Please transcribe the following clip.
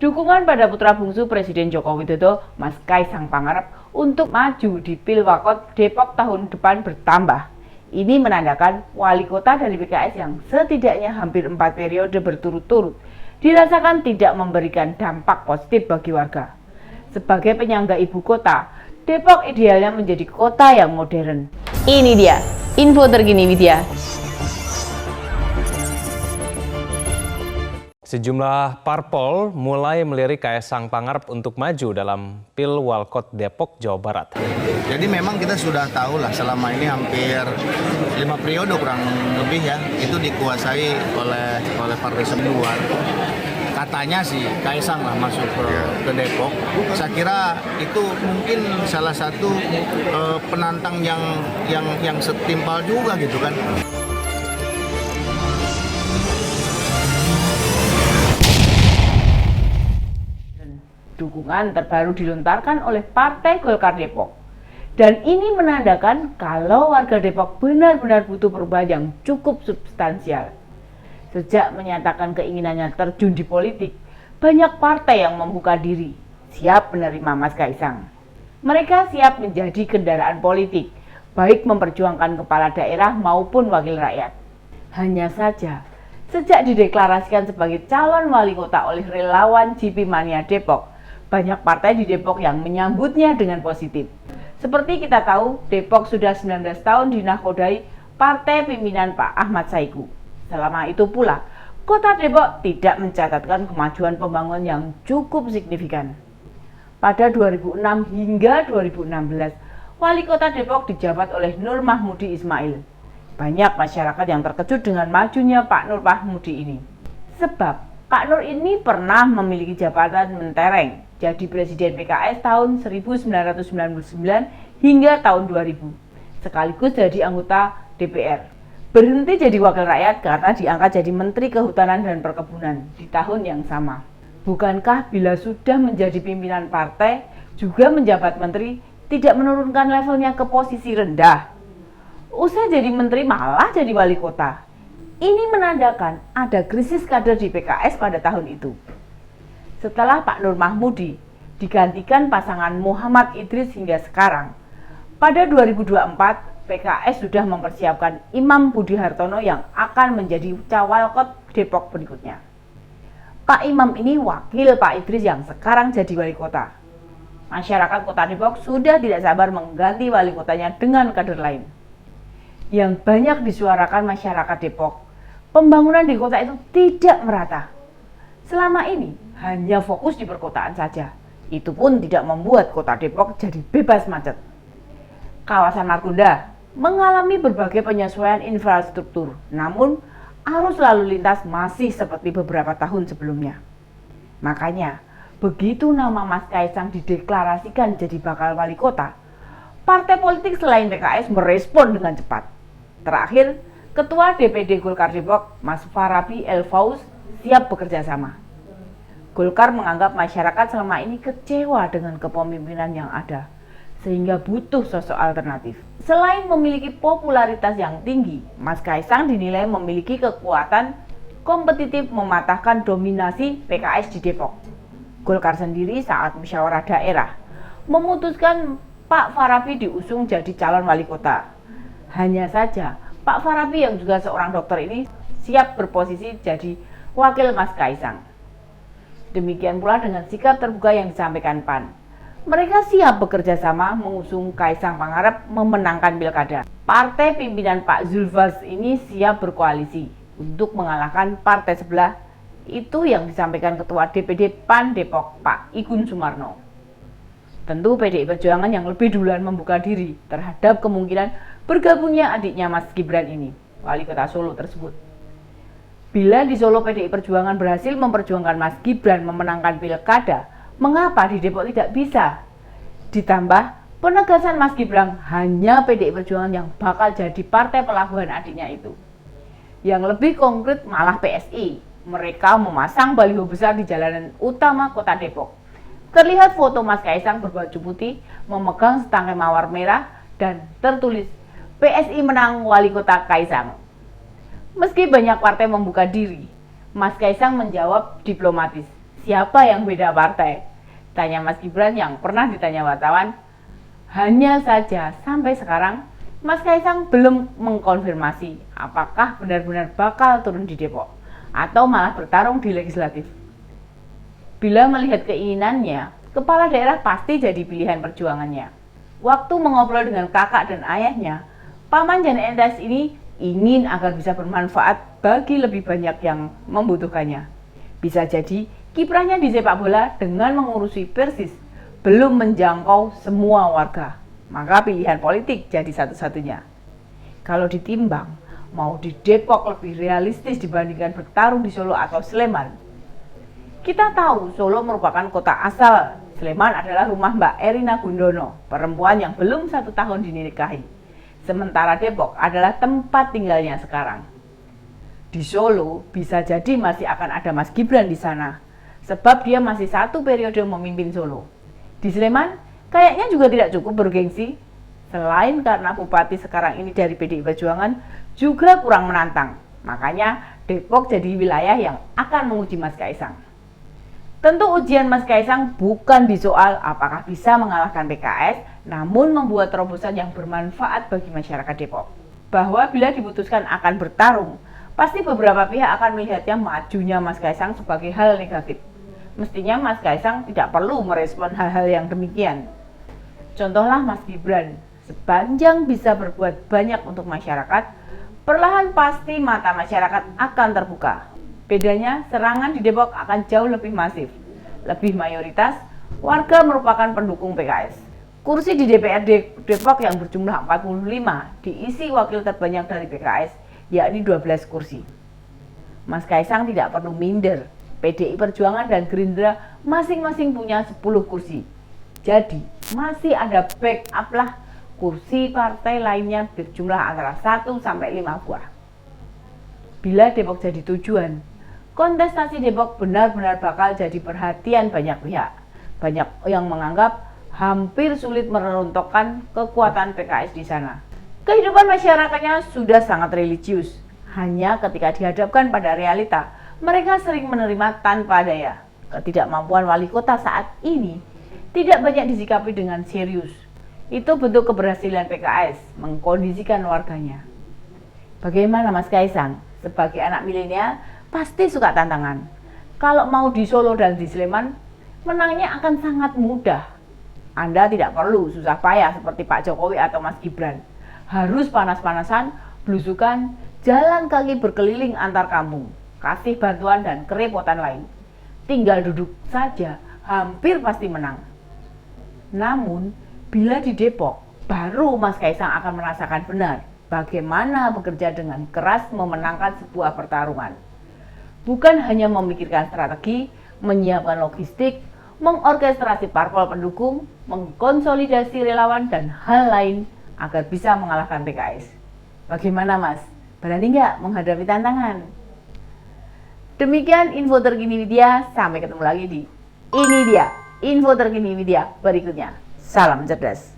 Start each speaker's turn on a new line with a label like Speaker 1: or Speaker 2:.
Speaker 1: dukungan pada putra bungsu Presiden Joko Widodo, Mas Kaisang Pangarep, untuk maju di Pilwakot Depok tahun depan bertambah. Ini menandakan wali kota dari PKS yang setidaknya hampir 4 periode berturut-turut dirasakan tidak memberikan dampak positif bagi warga. Sebagai penyangga ibu kota, Depok idealnya menjadi kota yang modern. Ini dia info terkini Widya.
Speaker 2: Sejumlah parpol mulai melirik Kaisang Pangarep untuk maju dalam Pilwakot Depok, Jawa Barat.
Speaker 3: Jadi memang kita sudah tahu lah selama ini hampir 5 periode kurang lebih ya, itu dikuasai oleh partai luar. Katanya sih Kaisang lah masuk ke Depok. Saya kira itu mungkin salah satu penantang yang setimpal juga gitu kan.
Speaker 1: Dukungan terbaru dilontarkan oleh Partai Golkar Depok. Dan ini menandakan kalau warga Depok benar-benar butuh perubahan yang cukup substansial. Sejak menyatakan keinginannya terjun di politik, banyak partai yang membuka diri, siap menerima Mas Kaisang. Mereka siap menjadi kendaraan politik, baik memperjuangkan kepala daerah maupun wakil rakyat. Hanya saja, sejak dideklarasikan sebagai calon wali kota oleh relawan GP Mania Depok, banyak partai di Depok yang menyambutnya dengan positif. Seperti kita tahu, Depok sudah 19 tahun dinakodai partai pimpinan Pak Ahmad Saiku. Selama itu pula, kota Depok tidak mencatatkan kemajuan pembangunan yang cukup signifikan. Pada 2006 hingga 2016, wali kota Depok dijabat oleh Nur Mahmudi Ismail. Banyak masyarakat yang terkejut dengan majunya Pak Nur Mahmudi ini. Sebab Pak Nur ini pernah memiliki jabatan mentereng, jadi Presiden PKS tahun 1999 hingga tahun 2000, sekaligus jadi anggota DPR. Berhenti jadi wakil rakyat karena diangkat jadi Menteri Kehutanan dan Perkebunan di tahun yang sama. Bukankah bila sudah menjadi pimpinan partai, juga menjabat menteri, tidak menurunkan levelnya ke posisi rendah? Usai jadi menteri malah jadi wali kota. Ini menandakan ada krisis kader di PKS pada tahun itu. Setelah Pak Nur Mahmudi digantikan pasangan Muhammad Idris hingga sekarang, pada 2024 PKS sudah mempersiapkan Imam Budi Hartono yang akan menjadi Cawalkot Depok berikutnya. Pak Imam ini wakil Pak Idris yang sekarang jadi wali kota. Masyarakat kota Depok sudah tidak sabar mengganti wali kotanya dengan kader lain. Yang banyak disuarakan masyarakat Depok, pembangunan di kota itu tidak merata. Selama ini hanya fokus di perkotaan saja. Itu pun tidak membuat kota Depok jadi bebas macet. Kawasan Margonda mengalami berbagai penyesuaian infrastruktur, namun arus lalu lintas masih seperti beberapa tahun sebelumnya. Makanya, begitu nama Mas Kaisang dideklarasikan jadi bakal wali kota, partai politik selain PKS merespon dengan cepat. Terakhir, Ketua DPD Golkar Depok, Mas Farabi El-Fauz, siap bekerja sama. Golkar menganggap masyarakat selama ini kecewa dengan kepemimpinan yang ada, sehingga butuh sosok alternatif. Selain memiliki popularitas yang tinggi, Mas Kaisang dinilai memiliki kekuatan kompetitif mematahkan dominasi PKS di Depok. Golkar sendiri saat musyawarah daerah memutuskan Pak Farabi diusung jadi calon wali kota. Hanya saja, Pak Farabi yang juga seorang dokter ini siap berposisi jadi wakil Mas Kaisang. Demikian pula dengan sikap terbuka yang disampaikan PAN. Mereka siap bekerja sama mengusung Kaisang Pangarep memenangkan pilkada. Partai pimpinan Pak Zulfas ini siap berkoalisi untuk mengalahkan partai sebelah, itu yang disampaikan Ketua DPD PAN Depok Pak Igun Sumarno. Tentu PDI Perjuangan yang lebih duluan membuka diri terhadap kemungkinan bergabungnya adiknya Mas Gibran ini, wali kota Solo tersebut. Bila di Solo PDI Perjuangan berhasil memperjuangkan Mas Gibran memenangkan pilkada, mengapa di Depok tidak bisa? Ditambah penegasan Mas Gibran hanya PDI Perjuangan yang bakal jadi partai pelabuhan adiknya itu. Yang lebih konkret malah PSI. Mereka memasang baliho besar di jalanan utama kota Depok. Terlihat foto Mas Kaisang berbaju putih memegang setangkai mawar merah dan tertulis PSI menang wali kota Kaisang. Meski banyak partai membuka diri, Mas Kaisang menjawab diplomatis, siapa yang beda partai? Tanya Mas Gibran yang pernah ditanya wartawan. Hanya saja sampai sekarang Mas Kaisang belum mengkonfirmasi apakah benar-benar bakal turun di Depok atau malah bertarung di legislatif. Bila melihat keinginannya, kepala daerah pasti jadi pilihan perjuangannya. Waktu mengobrol dengan kakak dan ayahnya, Paman Jan Etes ini ingin agar bisa bermanfaat bagi lebih banyak yang membutuhkannya. Bisa jadi kiprahnya di sepak bola dengan mengurusi Persis belum menjangkau semua warga, maka pilihan politik jadi satu-satunya. Kalau ditimbang, mau di Depok lebih realistis dibandingkan bertarung di Solo atau Sleman. Kita tahu Solo merupakan kota asal, Sleman adalah rumah Mbak Erina Gundono, perempuan yang belum 1 tahun dinikahi. Sementara Depok adalah tempat tinggalnya sekarang. Di Solo bisa jadi masih akan ada Mas Gibran di sana, sebab dia masih 1 periode memimpin Solo. Di Sleman, kayaknya juga tidak cukup bergengsi. Selain karena bupati sekarang ini dari PDI Perjuangan juga kurang menantang. Makanya Depok jadi wilayah yang akan menguji Mas Kaisang. Tentu ujian Mas Kaisang bukan di soal apakah bisa mengalahkan PKS, namun membuat terobosan yang bermanfaat bagi masyarakat Depok. Bahwa bila diputuskan akan bertarung, pasti beberapa pihak akan melihatnya majunya Mas Kaisang sebagai hal negatif. Mestinya Mas Kaisang tidak perlu merespon hal-hal yang demikian. Contohlah Mas Gibran, sepanjang bisa berbuat banyak untuk masyarakat, perlahan pasti mata masyarakat akan terbuka. Bedanya, serangan di Depok akan jauh lebih masif. Lebih mayoritas, warga merupakan pendukung PKS. Kursi di DPRD Depok yang berjumlah 45 diisi wakil terbanyak dari PKS, yakni 12 kursi. Mas Kaisang tidak perlu minder. PDI Perjuangan dan Gerindra masing-masing punya 10 kursi. Jadi, masih ada backup lah kursi partai lainnya berjumlah antara 1 sampai 5 buah. Bila Depok jadi tujuan, kontestasi Depok benar-benar bakal jadi perhatian banyak pihak. Banyak yang menganggap hampir sulit meruntuhkan kekuatan PKS di sana. Kehidupan masyarakatnya sudah sangat religius. Hanya ketika dihadapkan pada realita, mereka sering menerima tanpa daya. Ketidakmampuan wali kota saat ini tidak banyak disikapi dengan serius. Itu bentuk keberhasilan PKS mengkondisikan warganya. Bagaimana Mas Kaisang? Sebagai anak milenial pasti suka tantangan. Kalau mau di Solo dan di Sleman, menangnya akan sangat mudah. Anda tidak perlu susah payah seperti Pak Jokowi atau Mas Gibran. Harus panas-panasan, belusukan, jalan kaki berkeliling antar kampung, kasih bantuan dan kerepotan lain. Tinggal duduk saja, hampir pasti menang. Namun, bila di Depok, baru Mas Kaisang akan merasakan benar bagaimana bekerja dengan keras memenangkan sebuah pertarungan. Bukan hanya memikirkan strategi, menyiapkan logistik, mengorkestrasi parpol pendukung, mengkonsolidasi relawan, dan hal lain agar bisa mengalahkan PKS. Bagaimana Mas? Berani nggak menghadapi tantangan? Demikian info terkini media, sampai ketemu lagi di Ini Dia, info terkini media berikutnya. Salam cerdas.